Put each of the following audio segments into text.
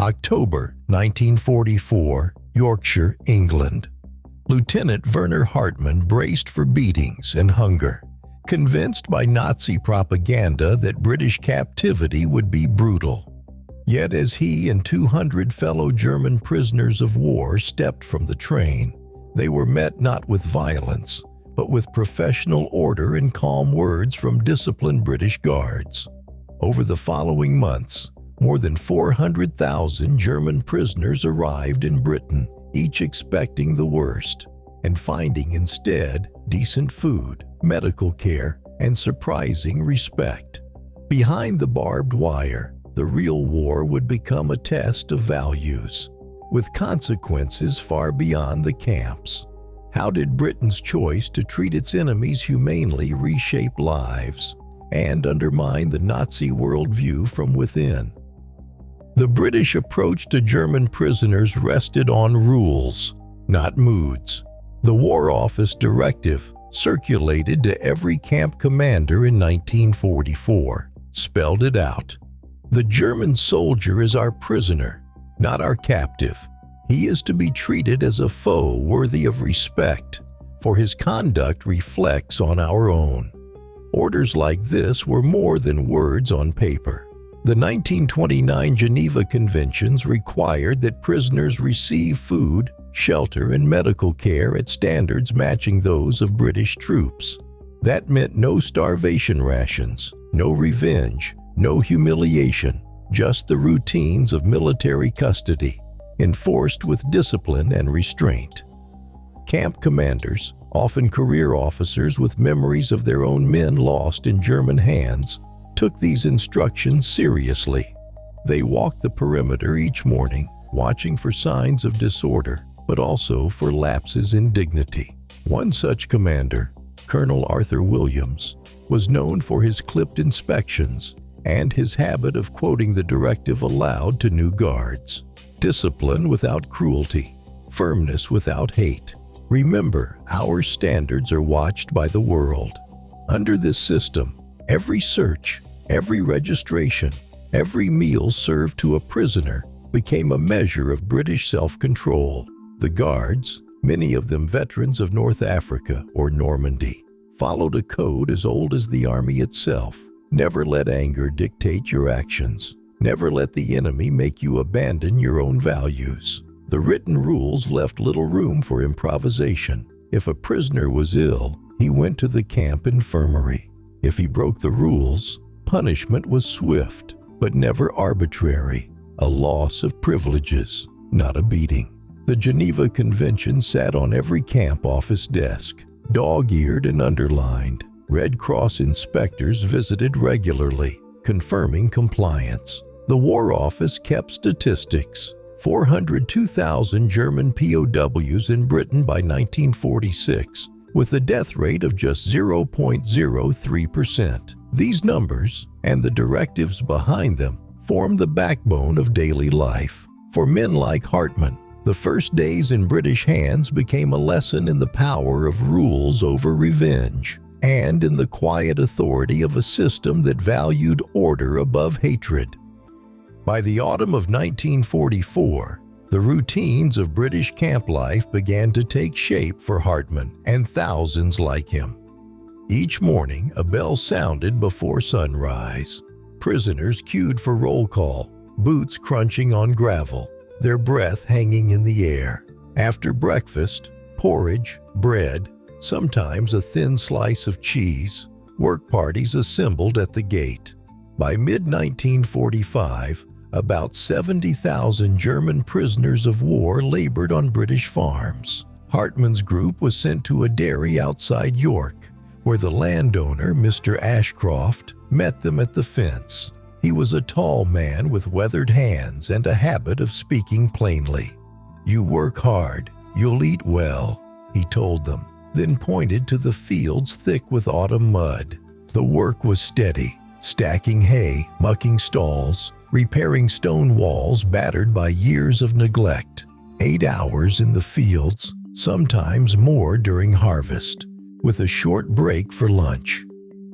October 1944, Yorkshire, England. Lieutenant Werner Hartmann braced for beatings and hunger, convinced by Nazi propaganda that British captivity would be brutal. Yet as he and 200 fellow German prisoners of war stepped from the train, they were met not with violence, but with professional order and calm words from disciplined British guards. Over the following months, more than 400,000 German prisoners arrived in Britain, each expecting the worst, and finding instead decent food, medical care, and surprising respect. Behind the barbed wire, the real war would become a test of values, with consequences far beyond the camps. How did Britain's choice to treat its enemies humanely reshape lives and undermine the Nazi worldview from within? The British approach to German prisoners rested on rules, not moods. The War Office directive, circulated to every camp commander in 1944, spelled it out. The German soldier is our prisoner, not our captive. He is to be treated as a foe worthy of respect, for his conduct reflects on our own. Orders like this were more than words on paper. The 1929 Geneva Conventions required that prisoners receive food, shelter, and medical care at standards matching those of British troops. That meant no starvation rations, no revenge, no humiliation, just the routines of military custody, enforced with discipline and restraint. Camp commanders, often career officers with memories of their own men lost in German hands, took these instructions seriously. They walked the perimeter each morning, watching for signs of disorder, but also for lapses in dignity. One such commander, Colonel Arthur Williams, was known for his clipped inspections and his habit of quoting the directive aloud to new guards. Discipline without cruelty, firmness without hate. Remember, our standards are watched by the world. Under this system, every search, every registration, every meal served to a prisoner became a measure of British self-control. The guards, many of them veterans of North Africa or Normandy, followed a code as old as the army itself. Never let anger dictate your actions. Never let the enemy make you abandon your own values. The written rules left little room for improvisation. If a prisoner was ill, he went to the camp infirmary. If he broke the rules, punishment was swift, but never arbitrary. A loss of privileges, not a beating. The Geneva Convention sat on every camp office desk, dog-eared and underlined. Red Cross inspectors visited regularly, confirming compliance. The War Office kept statistics. 402,000 German POWs in Britain by 1946, with a death rate of just 0.03%. These numbers, and the directives behind them, form the backbone of daily life. For men like Hartmann, the first days in British hands became a lesson in the power of rules over revenge, and in the quiet authority of a system that valued order above hatred. By the autumn of 1944, the routines of British camp life began to take shape for Hartmann and thousands like him. Each morning, a bell sounded before sunrise. Prisoners queued for roll call, boots crunching on gravel, their breath hanging in the air. After breakfast, porridge, bread, sometimes a thin slice of cheese, work parties assembled at the gate. By mid-1945, about 70,000 German prisoners of war labored on British farms. Hartmann's group was sent to a dairy outside York, where the landowner, Mr. Ashcroft, met them at the fence. He was a tall man with weathered hands and a habit of speaking plainly. "You work hard, you'll eat well," he told them, then pointed to the fields thick with autumn mud. The work was steady, stacking hay, mucking stalls, repairing stone walls battered by years of neglect. 8 hours in the fields, sometimes more during harvest, with a short break for lunch.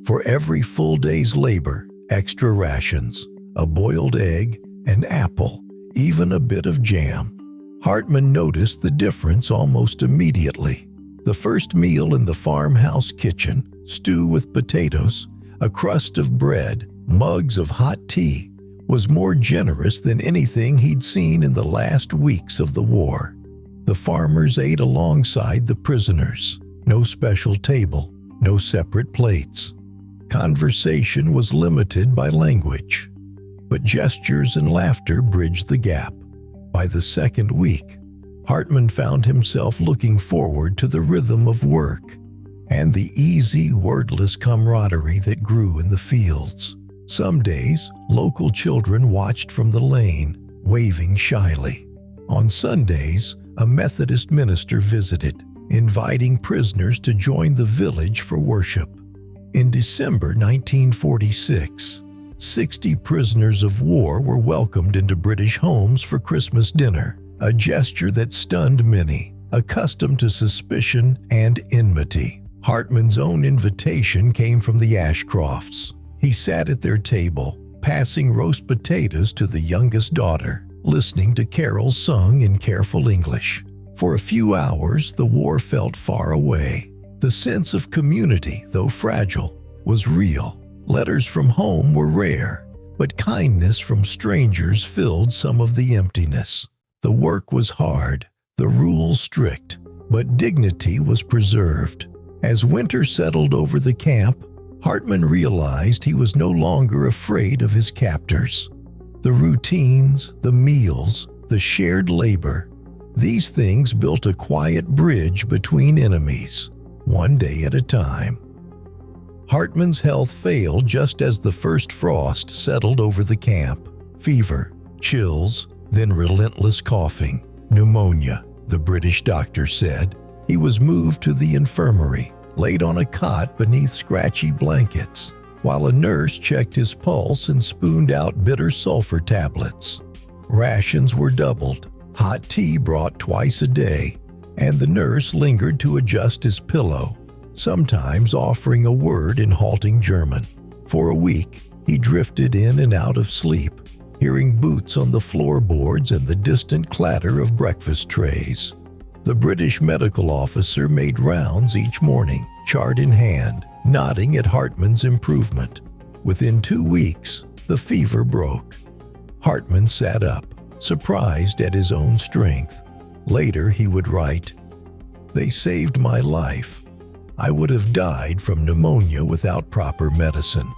For every full day's labor, extra rations, a boiled egg, an apple, even a bit of jam. Hartman noticed the difference almost immediately. The first meal in the farmhouse kitchen, stew with potatoes, a crust of bread, mugs of hot tea, was more generous than anything he'd seen in the last weeks of the war. The farmers ate alongside the prisoners. No special table, no separate plates. Conversation was limited by language, but gestures and laughter bridged the gap. By the second week, Hartman found himself looking forward to the rhythm of work and the easy, wordless camaraderie that grew in the fields. Some days, local children watched from the lane, waving shyly. On Sundays, a Methodist minister visited, inviting prisoners to join the village for worship. In December 1946, 60 prisoners of war were welcomed into British homes for Christmas dinner, a gesture that stunned many, accustomed to suspicion and enmity. Hartman's own invitation came from the Ashcrofts. He sat at their table, passing roast potatoes to the youngest daughter, listening to carols sung in careful English. For a few hours, the war felt far away. The sense of community, though fragile, was real. Letters from home were rare, but kindness from strangers filled some of the emptiness. The work was hard, the rules strict, but dignity was preserved. As winter settled over the camp, Hartman realized he was no longer afraid of his captors. The routines, the meals, the shared labor, these things built a quiet bridge between enemies, one day at a time. Hartman's health failed just as the first frost settled over the camp. Fever, chills, then relentless coughing, pneumonia, the British doctor said. He was moved to the infirmary, laid on a cot beneath scratchy blankets, while a nurse checked his pulse and spooned out bitter sulfur tablets. Rations were doubled, hot tea brought twice a day, and the nurse lingered to adjust his pillow, sometimes offering a word in halting German. For a week, he drifted in and out of sleep, hearing boots on the floorboards and the distant clatter of breakfast trays. The British medical officer made rounds each morning, chart in hand, nodding at Hartman's improvement. Within 2 weeks, the fever broke. Hartman sat up, surprised at his own strength. Later, he would write, "They saved my life. I would have died from pneumonia without proper medicine."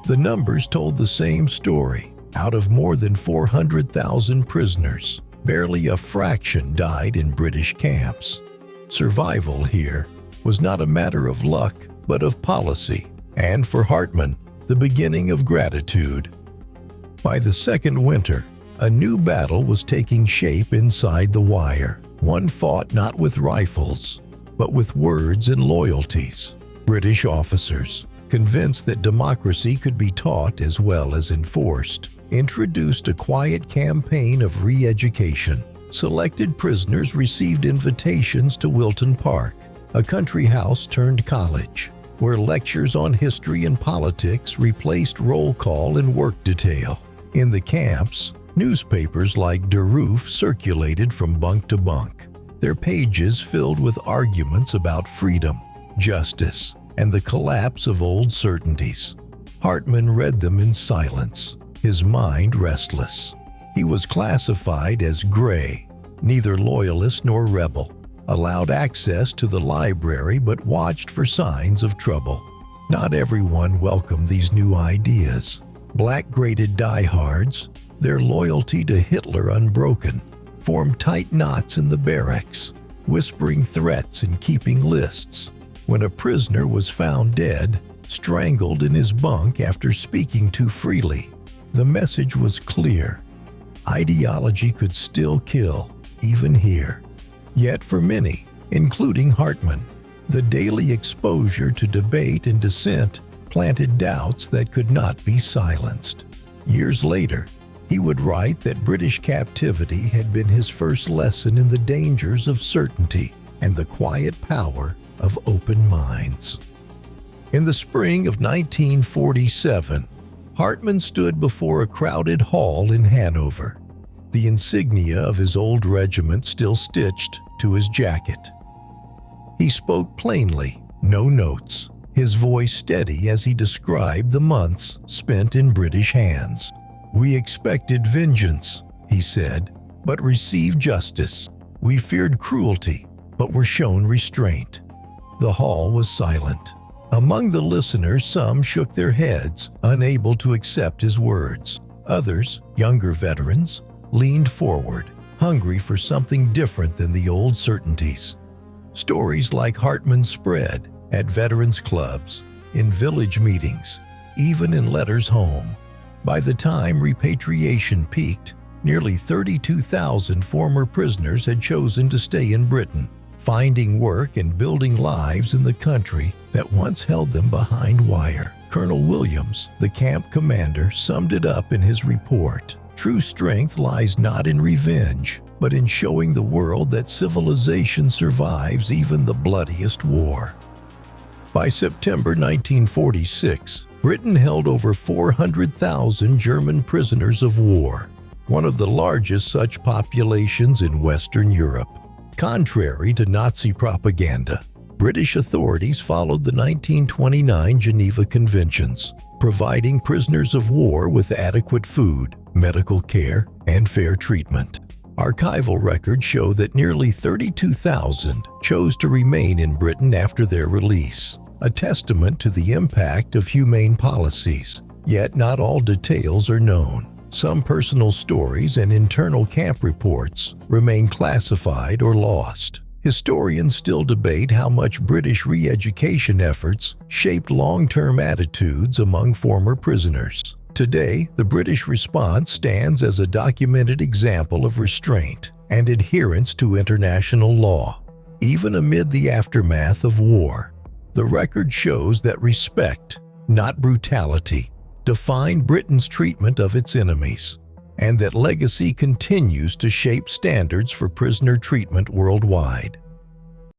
The numbers told the same story. Out of more than 400,000 prisoners, barely a fraction died in British camps. Survival here was not a matter of luck, but of policy, and for Hartman, the beginning of gratitude. By the second winter, a new battle was taking shape inside the wire, one fought not with rifles, but with words and loyalties. British officers, convinced that democracy could be taught as well as enforced, introduced a quiet campaign of re-education. Selected prisoners received invitations to Wilton Park, a country house turned college, where lectures on history and politics replaced roll call and work detail. In the camps, newspapers like Der Ruf circulated from bunk to bunk, their pages filled with arguments about freedom, justice, and the collapse of old certainties. Hartman read them in silence, his mind restless. He was classified as gray, neither loyalist nor rebel, allowed access to the library but watched for signs of trouble. Not everyone welcomed these new ideas. Black-graded diehards, their loyalty to Hitler unbroken, formed tight knots in the barracks, whispering threats and keeping lists. When a prisoner was found dead, strangled in his bunk after speaking too freely, the message was clear. Ideology could still kill, even here. Yet for many, including Hartman, the daily exposure to debate and dissent planted doubts that could not be silenced. Years later, he would write that British captivity had been his first lesson in the dangers of certainty and the quiet power of open minds. In the spring of 1947, Hartman stood before a crowded hall in Hanover. the insignia of his old regiment still stitched to his jacket. He spoke plainly, no notes, his voice steady as he described the months spent in British hands. "We expected vengeance," he said, "but received justice. We feared cruelty, but were shown restraint." The hall was silent. Among the listeners, some shook their heads, unable to accept his words. Others, younger veterans, leaned forward, hungry for something different than the old certainties. Stories like Hartman spread at veterans clubs, in village meetings, even in letters home. By the time repatriation peaked, nearly 32,000 former prisoners had chosen to stay in Britain, finding work and building lives in the country that once held them behind wire. Colonel Williams, the camp commander, summed it up in his report. "True strength lies not in revenge, but in showing the world that civilization survives even the bloodiest war." By September 1946, Britain held over 400,000 German prisoners of war, one of the largest such populations in Western Europe. Contrary to Nazi propaganda, British authorities followed the 1929 Geneva Conventions, providing prisoners of war with adequate food, medical care, and fair treatment. Archival records show that nearly 32,000 chose to remain in Britain after their release, a testament to the impact of humane policies. Yet not all details are known. Some personal stories and internal camp reports remain classified or lost. Historians still debate how much British re-education efforts shaped long-term attitudes among former prisoners. Today, the British response stands as a documented example of restraint and adherence to international law, even amid the aftermath of war. The record shows that respect, not brutality, defined Britain's treatment of its enemies, and that legacy continues to shape standards for prisoner treatment worldwide.